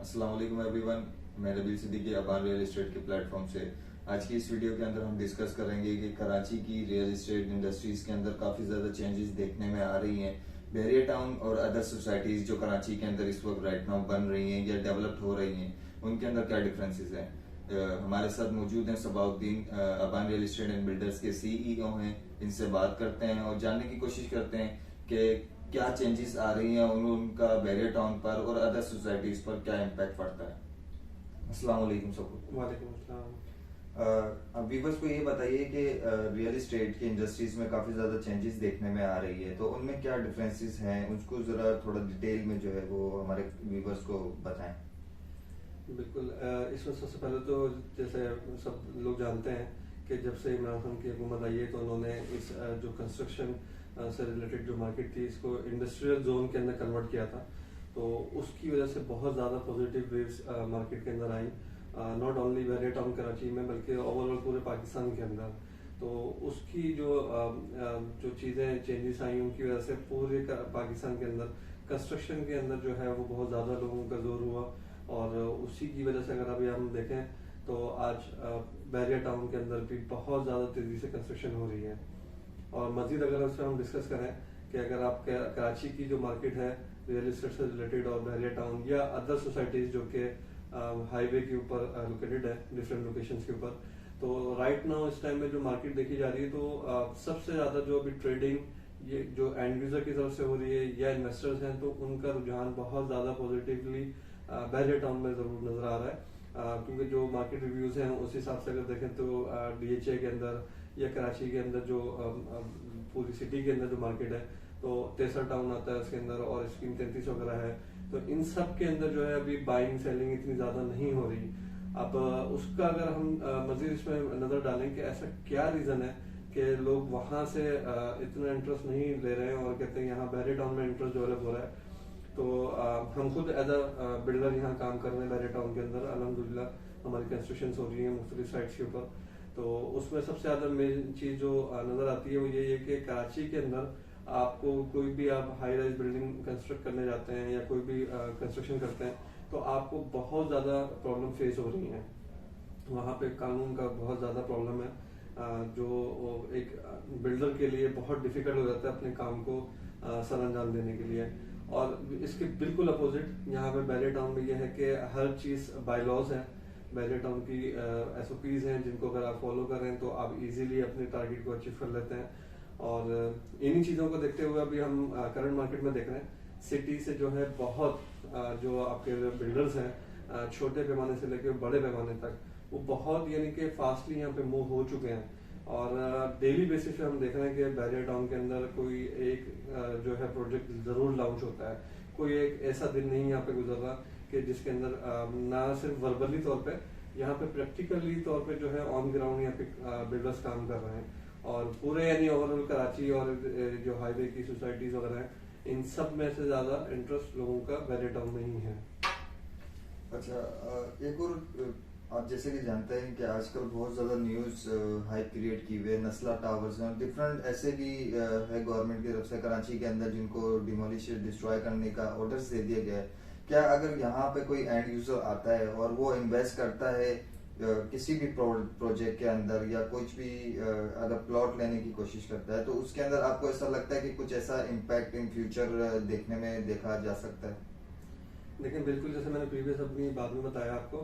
अस्सलाम वालेकुम एवरीवन। मैं रबील सिद्दीकी अबान रियल एस्टेट के प्लेटफॉर्म से आज की इस वीडियो के अंदर हम डिस्कस करेंगे कि कराची की रियल एस्टेट इंडस्ट्रीज के अंदर काफ़ी ज़्यादा चेंजेस देखने में आ रही हैं। बहरिया टाउन और अदर सोसाइटीज़ जो कराची के अंदर इस वक्त राइट नाउ बन रही हैं या डेवलप्ड हो रही हैं, उनके अंदर क्या डिफरेंसेस हैं। हमारे साथ मौजूद हैं Sabauddin, Aban real estate and builders के CEO हैं। इनसे बात करते हैं और जानने की कोशिश करते हैं कि क्या चेंजेस आ रही हैं और उनका बैरियर टाउन पर और अदर सोसाइटीज पर क्या इम्पैक्ट पड़ता है। अस्सलाम वालेकुम सबको। वालेकुम अस्सलाम। अब व्यूअर्स को ये बताइए कि रियल एस्टेट की इंडस्ट्रीज में काफी ज्यादा चेंजेस देखने में आ रही है, तो उनमें क्या डिफरेंसेस हैं, उसको जरा थोड़ा डिटेल में जो है वो हमारे व्यूअर्स को बताएं। बिल्कुल। इसमें सबसे पहले तो जैसे सब लोग जानते हैं कि जब से इमरान खान की हुकूमत आई है तो उन्होंने इस जो कंस्ट्रक्शन से रिलेटेड जो मार्केट थी इसको इंडस्ट्रियल जोन के अंदर कन्वर्ट किया था। तो उसकी वजह से बहुत ज़्यादा पॉजिटिव वेव्स मार्केट के अंदर आई, not only Bahria town Karachi में बल्कि ओवरऑल पूरे पाकिस्तान के अंदर। तो उसकी जो चीज़ें चेंजेस आई उनकी वजह से पूरे पाकिस्तान के अंदर कंस्ट्रक्शन के अंदर जो है वो बहुत ज़्यादा लोगों का जोर हुआ। और उसी की वजह से अगर अभी हम देखें तो आज बहरिया टाउन के अंदर भी बहुत ज़्यादा तेज़ी से कंस्ट्रक्शन हो रही है। और मज़ीद अगर उसमें हम डिस्कस करें कि अगर आप कराची की जो मार्केट है रियल एस्टेट से रिलेटेड और बहरिया टाउन या अदर सोसाइटीज़ जो कि हाईवे के ऊपर लोकेटेड है डिफरेंट लोकेशंस के ऊपर, तो राइट नाउ इस टाइम में जो मार्केट देखी जा रही है तो सबसे ज़्यादा जो अभी ट्रेडिंग ये जो एंड यूज़र की तरफ से हो रही है या इन्वेस्टर्स हैं तो उनका रुझान बहुत ज़्यादा पॉजिटिवली बहरिया टाउन में ज़रूर नज़र आ रहा है। क्योंकि जो मार्केट रिव्यूज़ हैं उस हिसाब से अगर देखें तो DHA के अंदर या कराची के अंदर जो पूरी सिटी के अंदर जो मार्केट है तो तेसर टाउन आता है उसके अंदर और स्कीम 33 वगैरह है। तो इन सब के अंदर जो है अभी बाइंग सेलिंग इतनी ज़्यादा नहीं हो रही। अब उसका अगर हम मज़ीद इसमें नज़र डालें कि ऐसा क्या रीज़न है कि लोग वहाँ से इतना इंटरेस्ट नहीं ले रहे हैं और कहते हैं यहाँ बहरिया टाउन में इंटरेस्ट डेवलप हो रहा है। तो हम खुद एज अ बिल्डर यहाँ काम कर रहे हैं बहरिया टाउन के अंदर, अल्हम्दुलिल्लाह हमारी कंस्ट्रक्शन हो रही है मुख्तलिफ साइट्स के ऊपर। तो उसमें सबसे ज़्यादा मेन चीज़ जो नज़र आती है वो ये है कि कराची के अंदर आपको कोई भी आप हाई राइज बिल्डिंग कंस्ट्रक्ट करने जाते हैं या कोई भी कंस्ट्रक्शन करते हैं तो आपको बहुत ज़्यादा प्रॉब्लम फेस हो रही हैं। वहाँ पे कानून का बहुत ज़्यादा प्रॉब्लम है, जो एक बिल्डर के लिए बहुत डिफिकल्ट हो जाता है अपने काम को सर अंजाम देने के लिए। और इसके बिल्कुल अपोजिट यहाँ पे बहरिया टाउन में यह है कि हर चीज़ बाय लॉज है। बहरिया टाउन की SOPs हैं जिनको अगर आप फॉलो करें तो आप इजीली अपने टारगेट को अचीव कर लेते हैं। और इन्हीं चीज़ों को देखते हुए अभी हम करंट मार्केट में देख रहे हैं सिटी से जो है बहुत जो आपके बिल्डर्स हैं छोटे पैमाने से लेकर बड़े पैमाने तक वो बहुत यानी कि फास्टली यहाँ पे मूव हो चुके हैं। और डेली बेसिस पे हम देख रहे हैं कि बहरिया टाउन के अंदर कोई एक जो है प्रोजेक्ट जरूर लॉन्च होता है। कोई एक ऐसा दिन नहीं यहाँ पे गुजर रहा कि जिसके अंदर ना सिर्फ वर्बली तौर पे यहाँ पे प्रैक्टिकली तौर पे जो है ऑन ग्राउंड यहाँ पे बिल्डर्स काम कर रहे हैं। और पूरे यानी ओवरऑल कराची और जो हाईवे की सोसाइटीज वगैरह हैं इन सब में से ज्यादा इंटरेस्ट लोगों का बहरिया टाउन में ही है। अच्छा, एक और आप जैसे कि जानते हैं कि आजकल बहुत ज़्यादा न्यूज़ हाइप क्रिएट की हुई है नस्ला टावर्स में, डिफरेंट ऐसे भी है गवर्नमेंट की तरफ से कराची के अंदर जिनको डिमोलिश डिस्ट्रॉय करने का ऑर्डर्स दे दिया गया है। क्या अगर यहाँ पे कोई एंड यूज़र आता है और वो इन्वेस्ट करता है किसी भी प्रोजेक्ट के अंदर या कुछ भी अगर प्लॉट लेने की कोशिश करता है तो उसके अंदर आपको ऐसा लगता है कि कुछ ऐसा इम्पैक्ट इन फ्यूचर देखने में देखा जा सकता है? लेकिन बिल्कुल जैसे मैंने प्रीवियस अपनी बात में बताया आपको,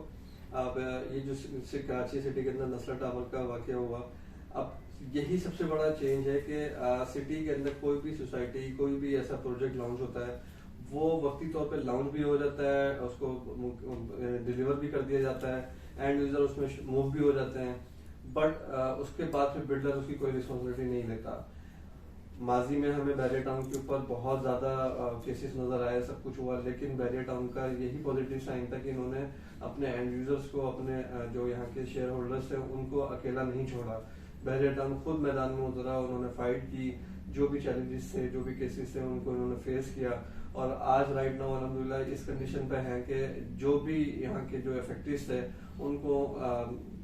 अब ये जो कराची सिटी के अंदर नस्ला टावर का वाकया हुआ, अब यही सबसे बड़ा चेंज है कि सिटी के अंदर कोई भी सोसाइटी कोई भी ऐसा प्रोजेक्ट लॉन्च होता है वो वक्ती तौर पे लॉन्च भी हो जाता है, उसको डिलीवर भी कर दिया जाता है, एंड यूजर उसमें मूव भी हो जाते हैं। बट उसके बाद फिर बिल्डर उसकी कोई रिस्पॉन्सिबिलिटी नहीं लेता। माजी में हमें बहरिया टाउन के ऊपर बहुत ज़्यादा केसेस नज़र आए, सब कुछ हुआ, लेकिन बहरिया टाउन का यही पॉजिटिव साइन था कि इन्होंने अपने एंड यूजर्स को, अपने जो यहाँ के शेयर होल्डर्स हैं उनको अकेला नहीं छोड़ा। बहरिया टाउन खुद मैदान में उतरा, उन्होंने फाइट की, जो भी चैलेंजेस थे जो भी केसेस थे उनको इन्होंने फेस किया। और आज राइट नाउ अल्हम्दुलिल्लाह इस कंडीशन पे हैं कि जो भी यहाँ के जो इफेक्टिव्स थे उनको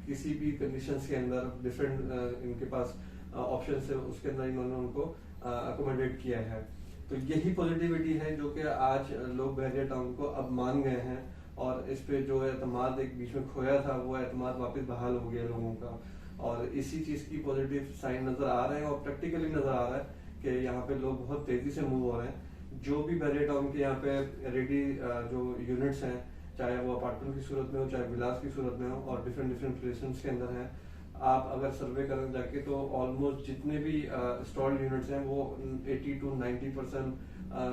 किसी भी कंडीशंस के अंदर डिफरेंट इनके पास ऑप्शन है उसके अंदर इन्होंने उनको अकोमोडेट किया है। तो यही पॉजिटिविटी है जो कि आज लोग बहरिया टाउन को अब मान गए हैं और इस पे जो एतमाद एक बीच में खोया था वो एतमाद वापस बहाल हो गया लोगों का। और इसी चीज की पॉजिटिव साइन नजर आ रहे हैं और प्रैक्टिकली नजर आ रहा है कि यहाँ पे लोग बहुत तेजी से मूव हो रहे हैं। जो भी बैरियर टाउन के यहाँ पे रेडी जो यूनिट्स हैं, चाहे वो अपार्टमेंट की सूरत में हो चाहे विलास की सूरत में हो और डिफरेंट डिफरेंट प्लेसेस के अंदर हैं, आप अगर सर्वे करें जाके तो ऑलमोस्ट जितने भी स्टॉल्ड यूनिट्स हैं वो 80 to 90%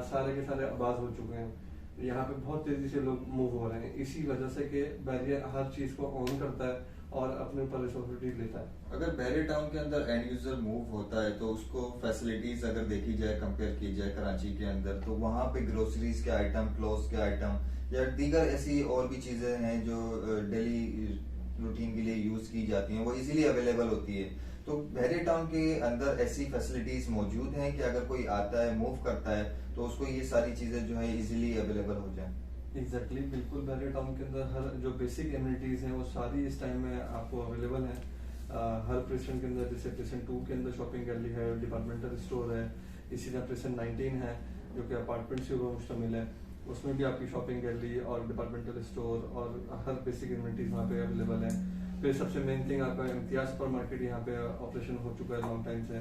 सारे के सारे आबाद हो चुके हैं। यहाँ पे बहुत तेजी से लोग मूव हो रहे हैं इसी वजह से कि बैरियर हर चीज को ऑन करता है और अपने ऊपर रिस्पॉन्सिबिलिटी लेता है। अगर बैरियर टाउन के अंदर एंड यूजर मूव होता है तो उसको फैसिलिटीज अगर देखी जाए, कंपेयर की जाए कराची के अंदर, तो वहाँ पे ग्रोसरीज के आइटम, क्लोथ्स के आइटम या दीगर ऐसी और भी चीजें हैं जो डेली रूटीन के लिए यूज की जाती हैं, वो इजीली अवेलेबल होती है। तो बैरियर टाउन के अंदर ऐसी फैसिलिटीज मौजूद हैं कि अगर कोई आता है, मूव करता है, तो उसको ये सारी चीजें जो है इजीली अवेलेबल हो जाए। एग्जैक्टली बिल्कुल, बैरियर टाउन के अंदर हर जो बेसिक एमिनिटीज हैं वो सारी इस टाइम में आपको अवेलेबल हैं। हर प्रेसेंट के अंदर, जैसे प्रेसेंट 2 के अंदर शॉपिंग गैलरी है, डिपार्टमेंटल स्टोर है, इसी तरह प्रेसेंट 19 है जो कि अपार्टमेंट से मुश्तमिल है, उसमें भी आपकी शॉपिंग गैलरी और डिपार्टमेंटल स्टोर और हर बेसिक एमिनिटीज वहाँ पे अवेलेबल है। फिर सबसे मेन थिंग आपका इम्तियाज सुपर मार्केट यहाँ पे ऑपरेशन हो चुका है लॉन्ग टाइम से,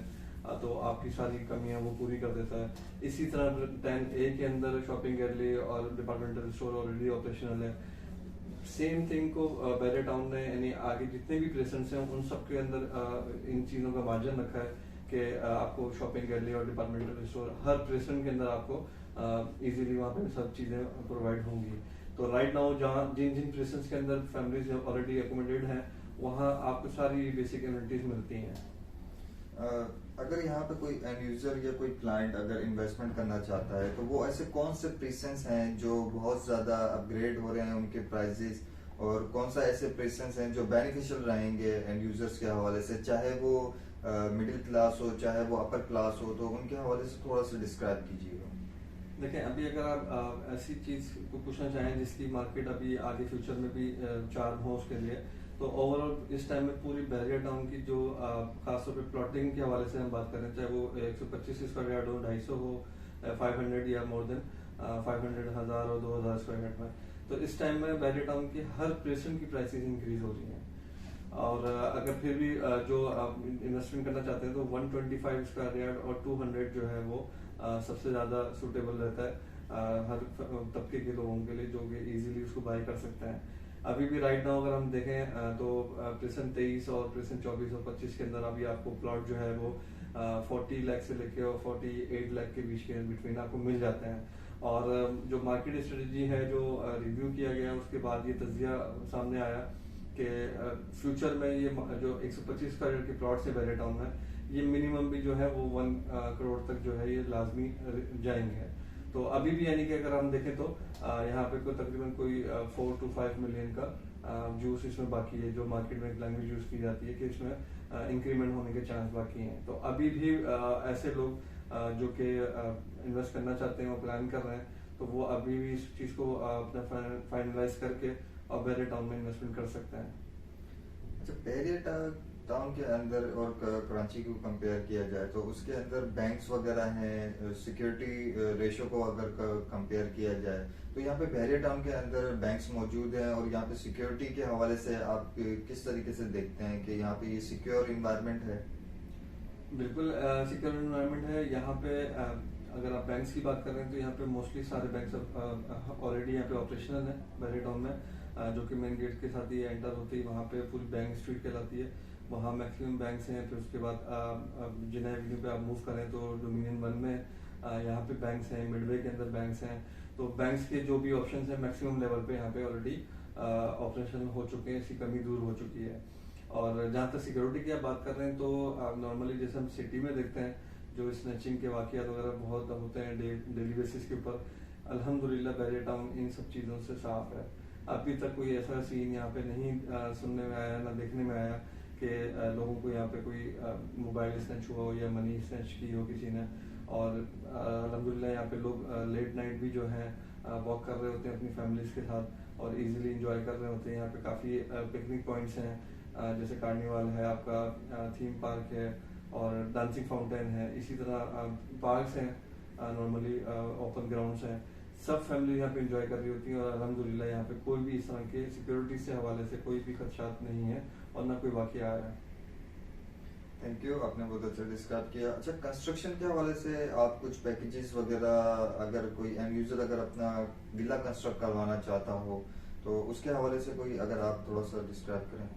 तो आपकी सारी कमियां वो पूरी कर देता है। इसी तरह 10A के अंदर शॉपिंग गैलरी और डिपार्टमेंटल स्टोर ऑलरेडी ऑपरेशनल है। सेम थिंग को बैरियर टाउन ने यानी आगे जितने भी प्रेजेंट्स हैं उन सब के अंदर इन चीज़ों का मार्जिन रखा है कि आपको शॉपिंग गैलरी और डिपार्टमेंटल स्टोर हर प्रेजेंट के अंदर आपको इजीली वहाँ पे सब चीज़ें प्रोवाइड होंगी। तो राइट नाउ जहाँ जिन जिन प्रेजेंट्स के अंदर फैमिलीज ऑलरेडी एकोमोडेड हैं वहाँ आपको सारी बेसिक एमिनिटीज मिलती हैं। अगर यहाँ पे कोई एंड यूजर या कोई क्लाइंट अगर इन्वेस्टमेंट करना चाहता है तो वो ऐसे कौन से प्रेसेंस हैं जो बहुत ज्यादा अपग्रेड हो रहे हैं उनके प्राइसेस, और कौन सा ऐसे प्रेसेंस हैं जो बेनिफिशियल रहेंगे एंड यूजर्स के हवाले से, चाहे वो मिडिल क्लास हो चाहे वो अपर क्लास हो, तो उनके हवाले से थोड़ा सा डिस्क्राइब कीजिएगा। देखिए, अभी अगर आप ऐसी चीज को पूछना चाहें जिसकी मार्केट अभी आगे फ्यूचर में भी चार्म हो उसके लिए, तो ओवरऑल इस टाइम में पूरी बैरियर टाउन की जो खासतौर पे प्लॉटिंग के हवाले से हम बात करें, चाहे वो 125 स्क्वायर यार्ड हो, 250 हो, 500 या मोर देन 500 1000 और 2000 स्क्वायर यार्ड में, तो इस टाइम में बैरियर टाउन की हर प्रेसेंट की प्राइसेस इंक्रीज हो रही हैं। और अगर फिर भी जो आप इन्वेस्टमेंट करना चाहते हैं तो 125 स्क्वायर यार्ड और 200 जो है वो सबसे ज़्यादा सूटेबल रहता है हर तबके के लोगों के लिए जो कि इजीली उसको बाय कर सकते हैं। अभी भी राइट नाउ अगर हम देखें तो प्रेजेंट 23 और प्रेजेंट 24 और 25 के अंदर अभी आपको प्लॉट जो है वो 40 लाख से लेके और 48 लाख के बीच के बिटवीन आपको मिल जाते हैं। और जो मार्केट स्ट्रेटजी है जो रिव्यू किया गया उसके बाद ये तजिया सामने आया कि फ्यूचर में ये जो 125 स्क्वायर के प्लॉट से बैरियर टाउन है, ये मिनिमम भी जो है वो 1 करोड़ तक जो है ये लाजमी जाएंगे। तो अभी भी यानी कि अगर हम देखें तो यहाँ पे कोई तकरीबन कोई 4 to 5 मिलियन का जूस इसमें बाकी है, जो मार्केट में लैंग्वेज यूज की जाती है कि इसमें इंक्रीमेंट होने के चांस बाकी हैं। तो अभी भी ऐसे लोग जो कि इन्वेस्ट करना चाहते हैं और प्लान कर रहे हैं, तो वो अभी भी इस चीज़ को अपना फाइनलाइज करके और बैरियर टाउन में इन्वेस्टमेंट कर सकते हैं। अच्छा, बैरियर टाउन के अंदर और कराची को कंपेयर किया जाए तो उसके अंदर बैंक्स वगैरह हैं, सिक्योरिटी रेशो को अगर कंपेयर किया जाए तो यहाँ पे बैरियर टाउन के अंदर बैंक्स मौजूद हैं, और यहाँ पे सिक्योरिटी के हवाले से आप किस तरीके से देखते हैं कि यहाँ पे ये सिक्योर इन्वायरमेंट है? बिल्कुल सिक्योर इन्वायरमेंट है यहाँ पे। अगर आप बैंक्स की बात कर रहे हैं तो यहाँ पे मोस्टली सारे बैंक्स ऑलरेडी यहाँ पे ऑपरेशनल है बैरियर टाउन में, जो कि मेन गेट के साथ ही एंटर होती है वहाँ पे पूरी बैंक स्ट्रीट कहलाती है, वहाँ मैक्सिमम बैंक्स हैं। फिर उसके बाद जिन्हें एवेन्यू पे आप मूव करें तो डोमिनियन 1 में यहाँ पे बैंक्स हैं, मिडवे के अंदर बैंक्स हैं। तो बैंक्स के जो भी ऑप्शन हैं मैक्सिमम लेवल पे यहाँ पे ऑलरेडी ऑपरेशन हो चुके हैं, इसकी कमी दूर हो चुकी है। और जहाँ तक सिक्योरिटी की आप बात कर रहे हैं तो नॉर्मली जैसे हम सिटी में देखते हैं जो स्नैचिंग के वाकयात वगैरह बहुत होते हैं डेली बेसिस के ऊपर, अल्हम्दुलिल्लाह बैरियर टाउन इन सब चीज़ों से साफ है। अभी तक कोई ऐसा सीन यहाँ पे नहीं सुनने में आया, ना देखने में आया कि लोगों को यहाँ पे कोई मोबाइल स्नैच हुआ हो या मनी स्नैच की हो किसी ने। और अल्हम्दुलिल्लाह यहाँ पे लोग लेट नाइट भी जो है वॉक कर रहे होते हैं अपनी फैमिलीज के साथ और इजीली इंजॉय कर रहे होते हैं। यहाँ पे काफ़ी पिकनिक पॉइंट्स हैं, जैसे कार्निवाल है, आपका थीम पार्क है और डांसिंग फाउंटेन है। इसी तरह पार्क्स हैं, नॉर्मली ओपन ग्राउंड्स हैं। सब फैमिली यहाँ पे एंजॉय कर रही होती है और अल्हम्दुलिल्लाह यहाँ पे कोई भी इस तरह के सिक्योरिटी से हवाले से कोई भी खदशात नहीं है और ना कोई वाकया आया है। थैंक यू, आपने बहुत अच्छा डिस्क्राइब किया। अच्छा, कंस्ट्रक्शन के हवाले से आप कुछ पैकेजेस वगैरह, अगर कोई एंड यूजर अगर अपना विला कंस्ट्रक्ट करवाना चाहता हो तो उसके हवाले से कोई अगर आप थोड़ा सा डिस्क्राइब करें।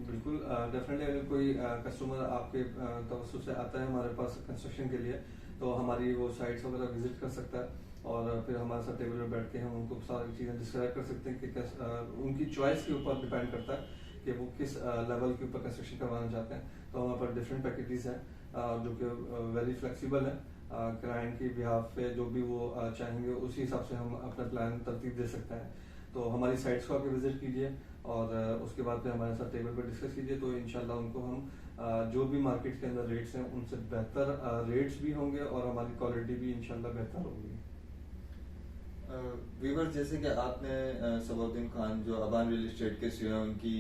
बिल्कुल, डेफिनेटली अगर कोई कस्टमर आपके तवज्जो से आता है हमारे पास कंस्ट्रक्शन के लिए तो हमारी वो साइट्स वगैरह विजिट कर सकता है और फिर हमारे साथ टेबल पर बैठ के हम उनको सारी चीज़ें डिस्क्राइब कर सकते हैं कि उनकी चॉइस के ऊपर डिपेंड करता है कि वो किस लेवल के ऊपर कंस्ट्रक्शन करवाना चाहते हैं। तो हमारे पास डिफरेंट पैकेजेस हैं जो कि वेरी फ्लेक्सिबल है। क्लाइंट की बिहाफ पे जो भी वो चाहेंगे उसी हिसाब से हम अपना प्लान तरतीब दे सकते हैं। तो हमारी साइट्स को आके विजिट कीजिए और उसके बाद फिर हमारे साथ टेबल पर डिस्कस कीजिए तो इंशाल्लाह उनको हम जो भी मार्केट के अंदर रेट्स हैं उनसे बेहतर रेट्स भी होंगे और हमारी क्वालिटी भी इंशाल्लाह बेहतर होगी। व्यूअर्स, जैसे कि आपने सबाउद्दीन खान जो अबान रियल एस्टेट के सीईओ हैं उनकी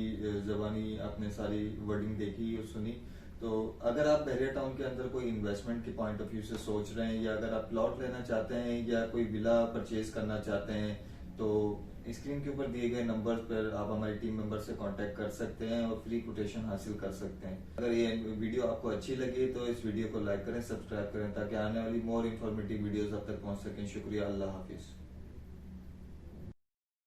ज़बानी आपने सारी वर्डिंग देखी और सुनी। तो अगर आप बहरिया टाउन के अंदर कोई इन्वेस्टमेंट के पॉइंट ऑफ व्यू से सोच रहे हैं या अगर आप प्लॉट लेना चाहते हैं या कोई विला परचेज करना चाहते हैं तो स्क्रीन के ऊपर दिए गए नंबर पर आप हमारी टीम मेंबर से कांटेक्ट कर सकते हैं और फ्री कोटेशन हासिल कर सकते हैं। अगर ये वीडियो आपको अच्छी लगी तो इस वीडियो को लाइक करें, सब्सक्राइब करें ताकि आने वाली मोर इन्फॉर्मेटिव वीडियोस आप तक पहुंच सकें। शुक्रिया, अल्लाह हाफिज।